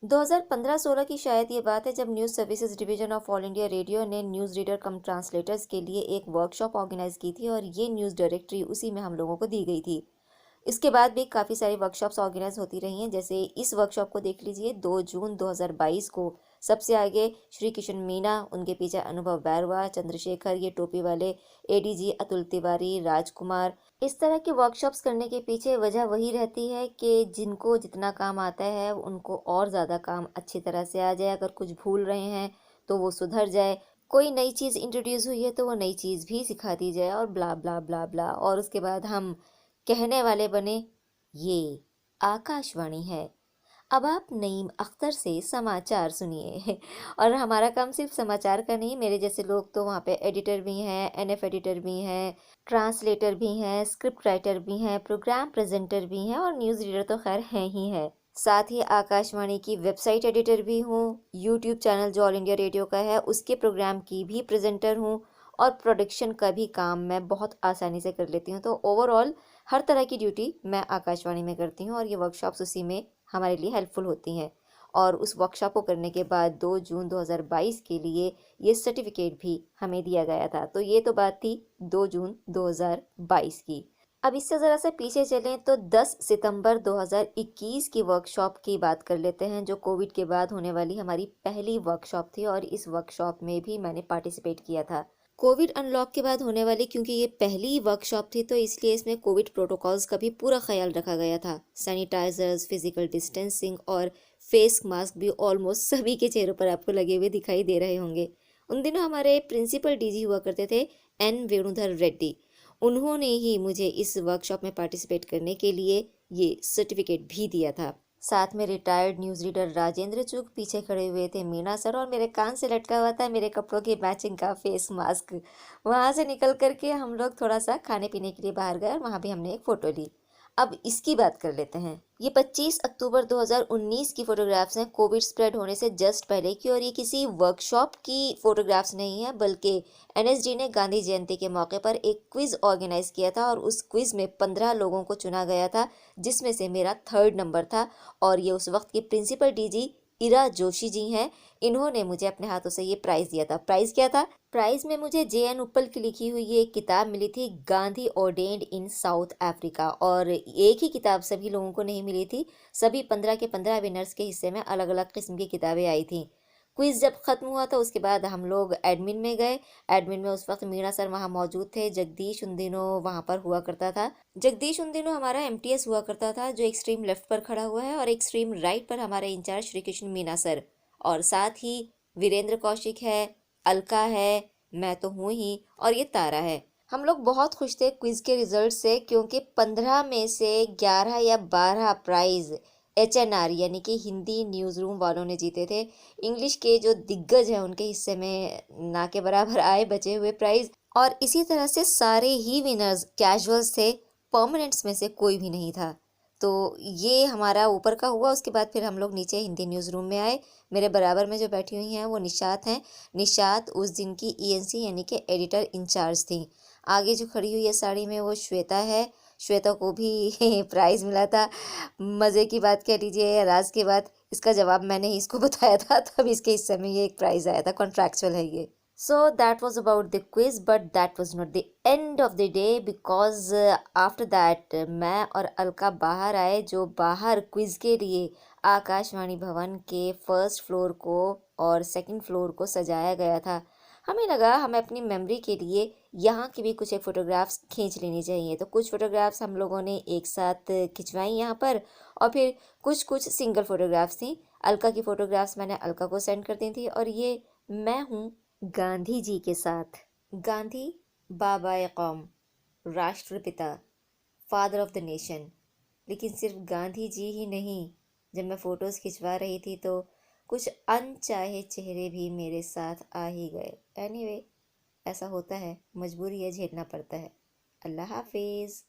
2015-16 की शायद ये बात है जब news services division of all India radio ने न्यूज़ रीडर कम ट्रांसलेटर्स के लिए एक वर्कशॉप ऑर्गेनाइज की थी और ये न्यूज़ डायरेक्टरी उसी में हम लोगों को दी गई थी। इसके बाद भी काफ़ी सारी वर्कशॉप्स ऑर्गेनाइज होती रही हैं। जैसे इस वर्कशॉप को देख लीजिए, 2 जून 2022 को सबसे आगे श्री किशन मीना, उनके पीछे अनुभव बैरवा, चंद्रशेखर, ये टोपी वाले, एडीजी अतुल तिवारी, राजकुमार। इस तरह के वर्कशॉप्स करने के पीछे वजह वही रहती है कि जिनको जितना काम आता है उनको और ज़्यादा काम अच्छी तरह से आ जाए। अगर कुछ भूल रहे हैं तो वो सुधर जाए। कोई नई चीज़ इंट्रोड्यूस हुई है तो वो नई चीज़ भी सिखा दी जाए, और ब्ला ब्ला ब्ला ब्ला। और उसके बाद हम कहने वाले बने, ये आकाशवाणी है। अब आप नईम अख्तर से समाचार सुनिए। और हमारा काम सिर्फ समाचार का नहीं, मेरे जैसे लोग तो वहाँ पे एडिटर भी हैं, एनएफ एडिटर भी हैं, ट्रांसलेटर भी हैं, स्क्रिप्ट राइटर भी हैं, प्रोग्राम प्रेजेंटर भी हैं, और न्यूज़ रीडर तो खैर हैं ही है। साथ ही आकाशवाणी की वेबसाइट एडिटर भी हूँ, यूट्यूब चैनल जो ऑल इंडिया रेडियो का है उसके प्रोग्राम की भी प्रेजेंटर हूँ, और प्रोडक्शन का भी काम मैं बहुत आसानी से कर लेती हूँ। तो ओवरऑल हर तरह की ड्यूटी मैं आकाशवाणी में करती हूँ, और ये वर्कशॉप्स उसी में हमारे लिए हेल्पफुल होती हैं। और उस वर्कशॉप को करने के बाद 2 जून 2022 के लिए ये सर्टिफिकेट भी हमें दिया गया था। तो ये तो बात थी 2 जून 2022 की। अब इससे ज़रा सा पीछे चलें तो 10 सितंबर 2021 की वर्कशॉप की बात कर लेते हैं, जो कोविड के बाद होने वाली हमारी पहली वर्कशॉप थी, और इस वर्कशॉप में भी मैंने पार्टिसिपेट किया था। कोविड अनलॉक के बाद होने वाली, क्योंकि ये पहली वर्कशॉप थी, तो इसलिए इसमें कोविड प्रोटोकॉल्स का भी पूरा ख्याल रखा गया था। सैनिटाइजर्स, फिजिकल डिस्टेंसिंग और फेस मास्क भी ऑलमोस्ट सभी के चेहरों पर आपको लगे हुए दिखाई दे रहे होंगे। उन दिनों हमारे प्रिंसिपल डीजी हुआ करते थे, एन वेणुधर रेड्डी। उन्होंने ही मुझे इस वर्कशॉप में पार्टिसिपेट करने के लिए ये सर्टिफिकेट भी दिया था। साथ में रिटायर्ड न्यूज़ रीडर राजेंद्र चुग पीछे खड़े हुए थे, मीना सर, और मेरे कान से लटका हुआ था मेरे कपड़ों की मैचिंग का फेस मास्क। वहाँ से निकल करके हम लोग थोड़ा सा खाने पीने के लिए बाहर गए, और वहाँ भी हमने एक फ़ोटो ली। अब इसकी बात कर लेते हैं। ये 25 अक्टूबर 2019 की फ़ोटोग्राफ्स हैं, कोविड स्प्रेड होने से जस्ट पहले की, और ये किसी वर्कशॉप की फ़ोटोग्राफ्स नहीं है, बल्कि एनएसडी ने गांधी जयंती के मौके पर एक क्विज़ ऑर्गेनाइज किया था, और उस क्विज़ में 15 लोगों को चुना गया था, जिसमें से मेरा 3rd नंबर था। और ये उस वक्त की प्रिंसिपल डीजी इरा जोशी जी हैं। इन्होंने मुझे अपने हाथों से ये प्राइज़ दिया था। प्राइज़ क्या था? प्राइज़ में मुझे जे.एन. उप्पल की लिखी हुई ये एक किताब मिली थी, गांधी ऑर्डेन्ड इन साउथ अफ्रीका। और एक ही किताब सभी लोगों को नहीं मिली थी, सभी 15 के 15 विनर्स के हिस्से में अलग अलग किस्म की किताबें आई थी। क्विज जब खत्म हुआ था उसके बाद हम लोग एडमिन में गए। एडमिन में उस वक्त मीणा सर वहाँ मौजूद थे, जगदीश उन दिनों वहाँ पर हुआ करता था। जगदीश उन दिनों हमारा एमटीएस हुआ करता था, जो एक्सट्रीम लेफ्ट पर खड़ा हुआ है, और एक्सट्रीम राइट पर हमारे इंचार्ज श्री कृष्ण मीना सर। और साथ ही वीरेंद्र कौशिक है, अलका है, मैं तो हूँ ही, और ये तारा है। हम लोग बहुत खुश थे क्विज के रिजल्ट से, क्योंकि 15 में से 11 या 12 प्राइज एचएनआर यानी कि हिंदी न्यूज़ रूम वालों ने जीते थे। इंग्लिश के जो दिग्गज हैं उनके हिस्से में ना के बराबर आए बचे हुए प्राइज। और इसी तरह से सारे ही विनर्स कैजुअल्स थे, परमानेंट्स में से कोई भी नहीं था। तो ये हमारा ऊपर का हुआ। उसके बाद फिर हम लोग नीचे हिंदी न्यूज़ रूम में आए। मेरे बराबर में जो बैठी हुई हैं वो निशात हैं। निशात उस दिन की ईएनसी यानी कि एडिटर इंचार्ज थी। आगे जो खड़ी हुई है साड़ी में वो श्वेता है। श्वेता को भी प्राइज़ मिला था। मज़े की बात कह लीजिए या राज की बात, इसका जवाब मैंने ही इसको बताया था, तब इसके हिस्से में ये एक प्राइज़ आया था, कॉन्ट्रैक्चुअल है ये। So that was about the quiz, but that was not the end of the day, because after that मैं और अलका बाहर आए, जो बाहर क्विज के लिए आकाशवाणी भवन के फर्स्ट फ्लोर को और सेकंड फ्लोर को सजाया गया था। हमें लगा हमें अपनी मेमोरी के लिए यहाँ की भी कुछ एक फ़ोटोग्राफ्स खींच लेनी चाहिए। तो कुछ फ़ोटोग्राफ्स हम लोगों ने एक साथ खिंचवाई यहाँ पर, और फिर कुछ कुछ सिंगल फ़ोटोग्राफ्स थी। अलका की फ़ोटोग्राफ्स मैंने अलका को सेंड कर दी थी, और ये मैं हूँ गांधी जी के साथ। गांधी बाबा ए कौम, राष्ट्रपिता, फादर ऑफ द नेशन। लेकिन सिर्फ गांधी जी ही नहीं, जब मैं फ़ोटोज़ खिंचवा रही थी तो कुछ अनचाहे चेहरे भी मेरे साथ आ ही गए। एनीवे, ऐसा होता है, मजबूरी है, झेलना पड़ता है। अल्लाह हाफिज़।